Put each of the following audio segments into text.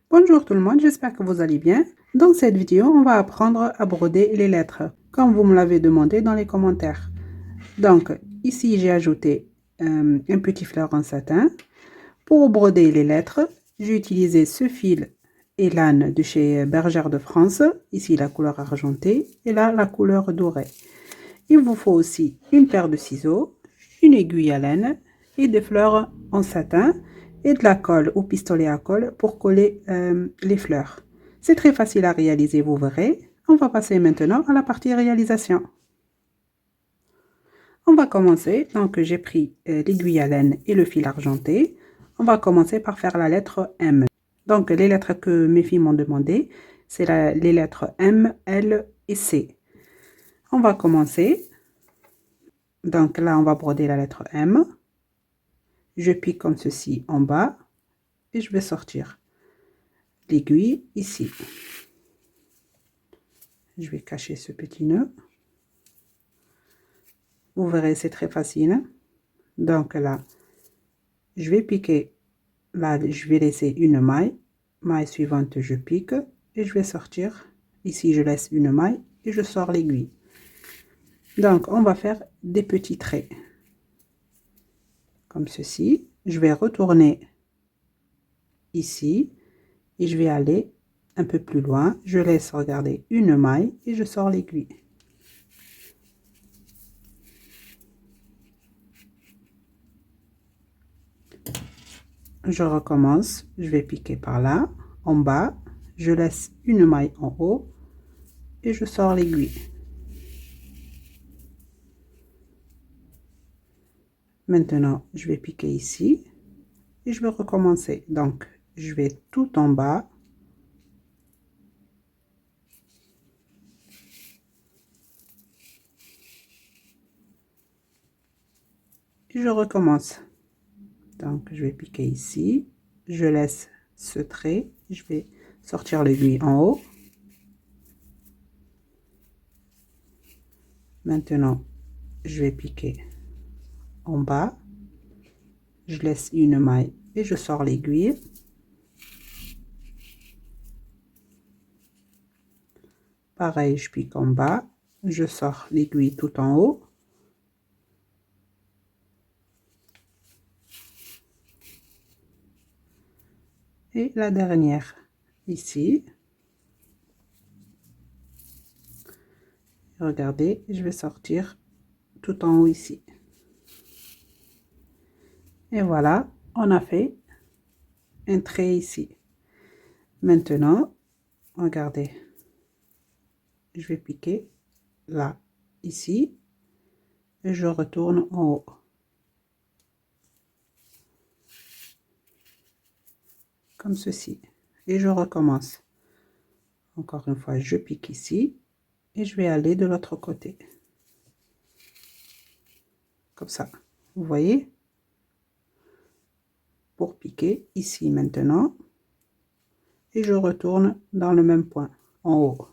Bonjour tout le monde, j'espère que vous allez bien. Dans cette vidéo, on va apprendre à broder les lettres, comme vous me l'avez demandé dans les commentaires. Donc, ici, j'ai ajouté un petit fleur en satin. Pour broder les lettres, j'ai utilisé ce fil Elan de chez Bergère de France. Ici, la couleur argentée et là, la couleur dorée. Il vous faut aussi une paire de ciseaux, une aiguille à laine et des fleurs en satin et de la colle ou pistolet à colle pour coller les fleurs. C'est très facile à réaliser, vous verrez. On va passer maintenant à la partie réalisation. On va commencer, donc j'ai pris l'aiguille à laine et le fil argenté. On va commencer par faire la lettre M. Donc les lettres que mes filles m'ont demandé, c'est les lettres M, L et C. On va commencer. Donc là, on va broder la lettre M. Je pique comme ceci en bas et je vais sortir l'aiguille ici. Je vais cacher ce petit nœud. Vous verrez, c'est très facile. Donc là, je vais piquer. Là, je vais laisser une maille. Maille suivante, je pique et je vais sortir. Ici, je laisse une maille et je sors l'aiguille. Donc, on va faire des petits traits. Comme ceci. Je vais retourner ici et je vais aller un peu plus loin. Je laisse regarder une maille et je sors l'aiguille. Je recommence, je vais piquer par là, en bas, je laisse une maille en haut et je sors l'aiguille. Maintenant, je vais piquer ici et je vais recommencer. Donc, je vais tout en bas. Et je recommence. Donc, je vais piquer ici, je laisse ce trait, je vais sortir l'aiguille en haut. Maintenant, je vais piquer en bas, je laisse une maille et je sors l'aiguille. Pareil, je pique en bas, je sors l'aiguille tout en haut. Et la dernière ici. Regardez, je vais sortir tout en haut ici. Et voilà, on a fait un trait ici. Maintenant, regardez, je vais piquer là, ici, et je retourne en haut. Comme ceci. Et je recommence. Encore une fois, je pique ici, et je vais aller de l'autre côté. Comme ça. Vous voyez? Pour piquer ici maintenant. Et je retourne dans le même point, en haut.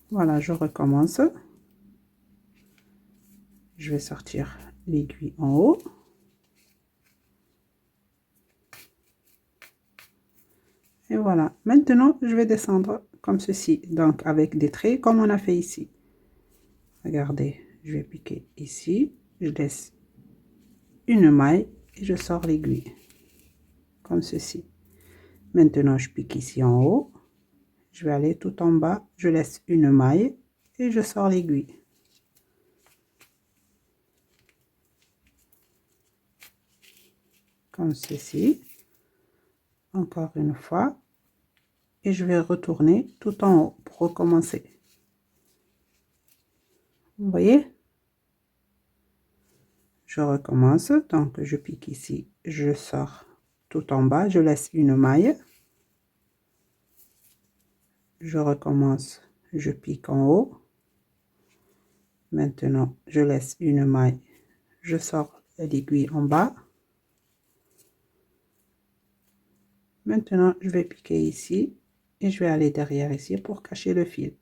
Voilà, je recommence. Je vais sortir l'aiguille en haut. Et voilà. Maintenant, je vais descendre comme ceci. Donc, avec des traits comme on a fait ici. Regardez, je vais piquer ici. Je laisse une maille et je sors l'aiguille. Comme ceci. Maintenant, je pique ici en haut. Je vais aller tout en bas. Je laisse une maille et je sors l'aiguille. Comme ceci. Encore une fois. Et je vais retourner tout en haut pour recommencer. Vous voyez? Je recommence. Donc, je pique ici. Je sors tout en bas. Je laisse une maille. Je recommence. Je pique en haut. Maintenant, je laisse une maille. Je sors l'aiguille en bas. Maintenant, je vais piquer ici Et je vais aller derrière ici pour cacher le fil.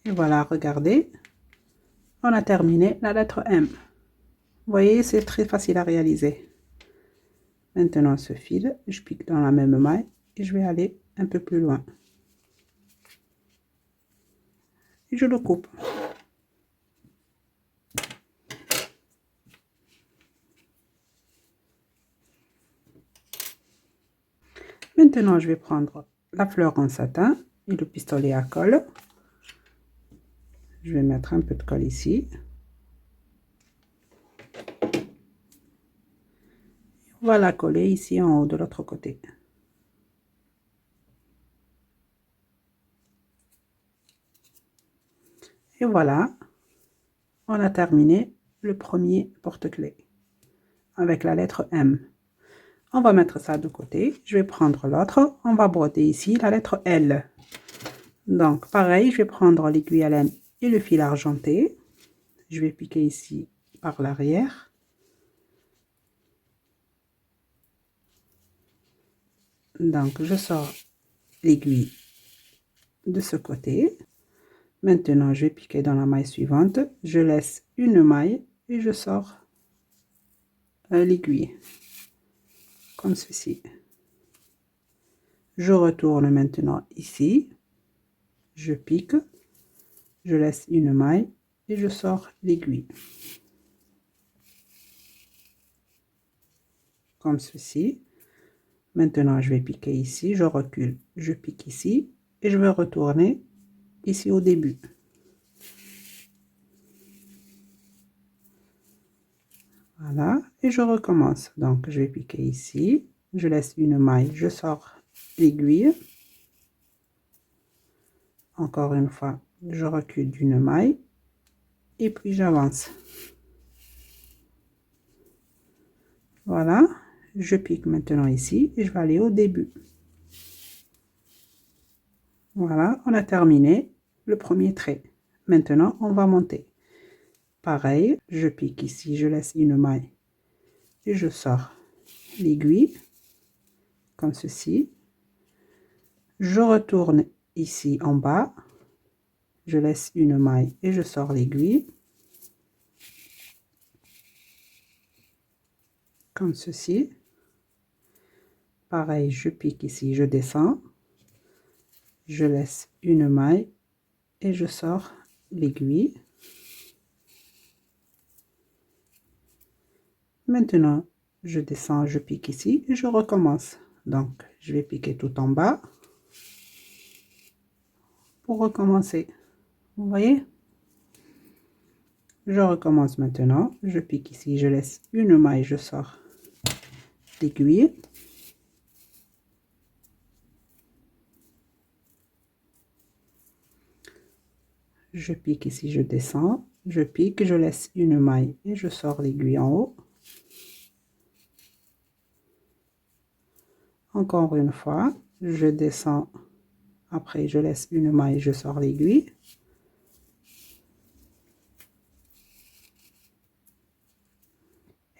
Et voilà, regardez. On a terminé la lettre M. Vous voyez, c'est très facile à réaliser. Maintenant, ce fil, je pique dans la même maille et je vais aller un peu plus loin. Et je le coupe. Maintenant, je vais prendre la fleur en satin et le pistolet à colle. Je vais mettre un peu de colle ici. On va la coller ici en haut de l'autre côté. Et voilà, on a terminé le premier porte-clés avec la lettre M. On va mettre ça de côté. Je vais prendre l'autre. On va broder ici la lettre L. Donc, pareil, je vais prendre l'aiguille à laine et le fil argenté. Je vais piquer ici par l'arrière. Donc, je sors l'aiguille de ce côté. Maintenant, je vais piquer dans la maille suivante. Je laisse une maille et je sors l'aiguille. Comme ceci. Je retourne maintenant ici. Je pique. Je laisse une maille et je sors l'aiguille. Comme ceci. Maintenant, je vais piquer ici. Je recule. Je pique ici. Et je vais retourner ici au début. Voilà, et je recommence. Donc, je vais piquer ici, je laisse une maille, je sors l'aiguille. Encore une fois, je recule d'une maille et puis j'avance. Voilà, je pique maintenant ici et je vais aller au début. Voilà, on a terminé le premier trait. Maintenant, on va monter. Pareil, je pique ici, je laisse une maille et je sors l'aiguille comme ceci. Je retourne ici en bas, je laisse une maille et je sors l'aiguille comme ceci. Pareil, je pique ici, je descends, je laisse une maille et je sors l'aiguille. Maintenant, je descends, je pique ici et je recommence. Donc, je vais piquer tout en bas pour recommencer. Vous voyez? Je recommence maintenant. Je pique ici, je laisse une maille, je sors l'aiguille. Je pique ici, je descends, je pique, je laisse une maille et je sors l'aiguille en haut. Encore une fois, je descends, après je laisse une maille, je sors l'aiguille.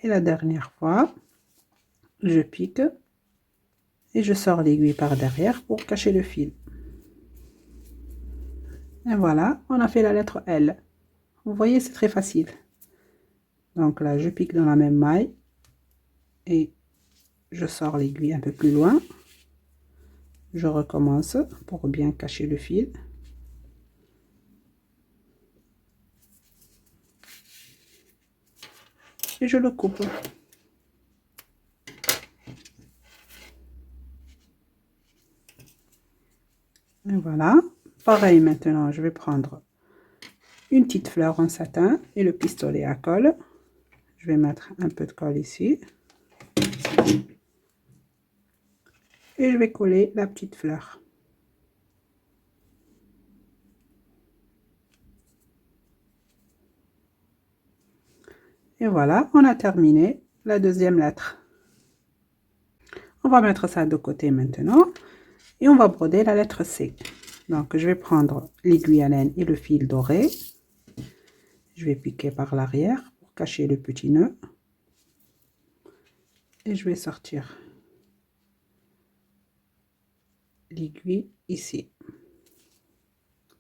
Et la dernière fois, je pique et je sors l'aiguille par derrière pour cacher le fil. Et voilà, on a fait la lettre L. Vous voyez, c'est très facile. Donc là, je pique dans la même maille et je sors l'aiguille un peu plus loin. Je recommence pour bien cacher le fil. Et je le coupe. Et voilà. Pareil maintenant, je vais prendre une petite fleur en satin et le pistolet à colle. Je vais mettre un peu de colle ici. Et je vais coller la petite fleur. Et voilà, on a terminé la deuxième lettre. On va mettre ça de côté maintenant. Et on va broder la lettre C. Donc, je vais prendre l'aiguille à laine et le fil doré. Je vais piquer par l'arrière pour cacher le petit nœud. Et je vais sortir l'aiguille ici.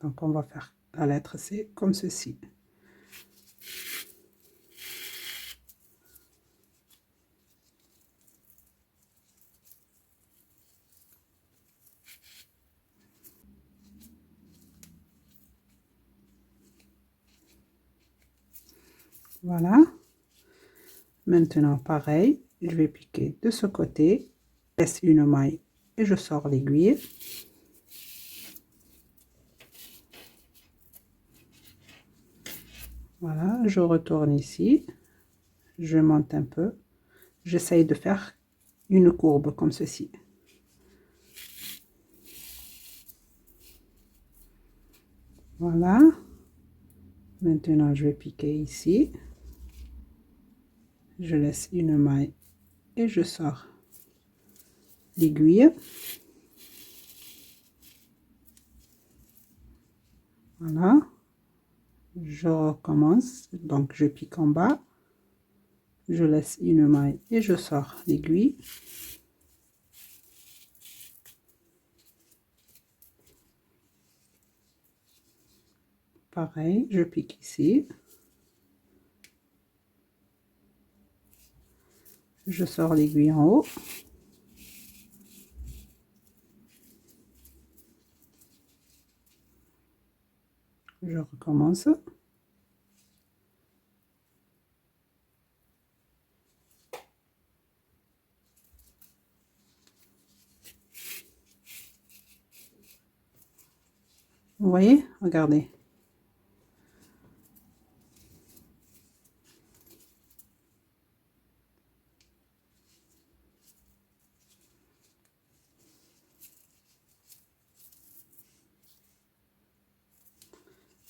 Donc, on va faire la lettre C comme ceci. Voilà. Maintenant, pareil, je vais piquer de ce côté, laisse une maille et je sors l'aiguille. Voilà, je retourne ici, je monte un peu, j'essaye de faire une courbe comme ceci. Voilà. Maintenant, je vais piquer ici. Je laisse une maille et je sors l'aiguille. Voilà. Je recommence. Donc, je pique en bas. Je laisse une maille et je sors l'aiguille. Pareil, je pique ici. Je sors l'aiguille en haut. Je recommence. Vous voyez? Regardez.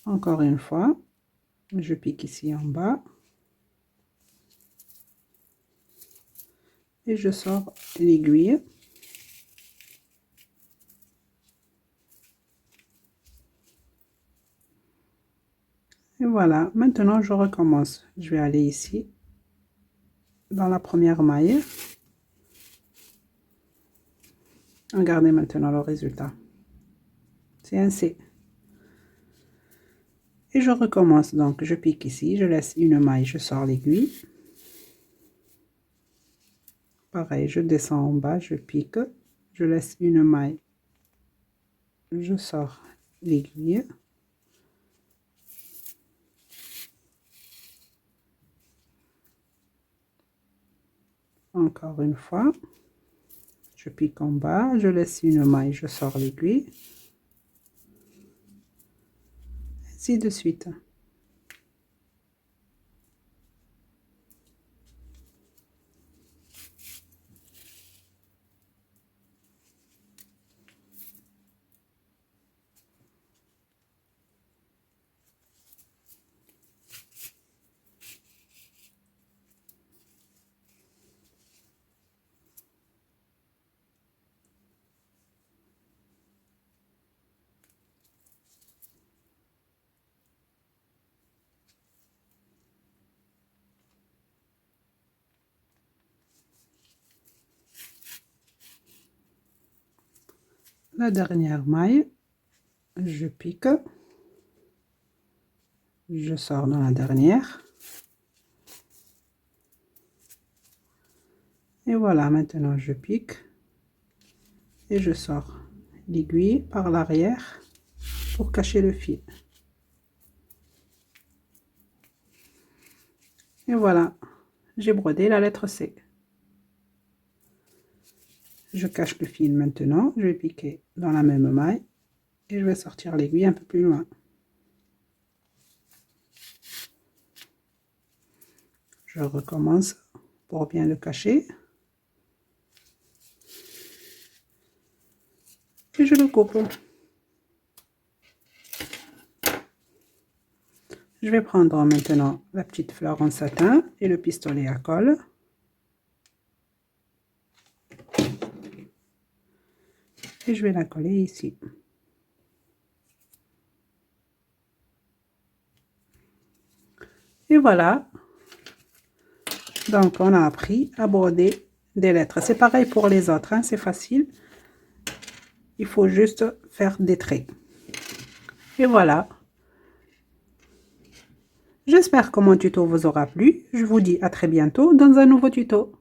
Encore une fois, je pique ici en bas. Et je sors l'aiguille. Et voilà, maintenant je recommence. Je vais aller ici, dans la première maille. Regardez maintenant le résultat. C'est un C. Et je recommence, donc je pique ici, je laisse une maille, je sors l'aiguille. Pareil, je descends en bas, je pique, je laisse une maille, je sors l'aiguille. Encore une fois, je pique en bas, je laisse une maille, je sors l'aiguille. Ainsi de suite. La dernière maille, je pique, je sors dans la dernière. Et voilà, maintenant je pique et je sors l'aiguille par l'arrière pour cacher le fil. Et voilà, j'ai brodé la lettre C. Je cache le fil maintenant, je vais piquer dans la même maille et je vais sortir l'aiguille un peu plus loin. Je recommence pour bien le cacher. Et je le coupe. Je vais prendre maintenant la petite fleur en satin et le pistolet à colle. Et je vais la coller ici. Et voilà. Donc, on a appris à broder des lettres. C'est pareil pour les autres, hein, c'est facile. Il faut juste faire des traits. Et voilà. J'espère que mon tuto vous aura plu. Je vous dis à très bientôt dans un nouveau tuto.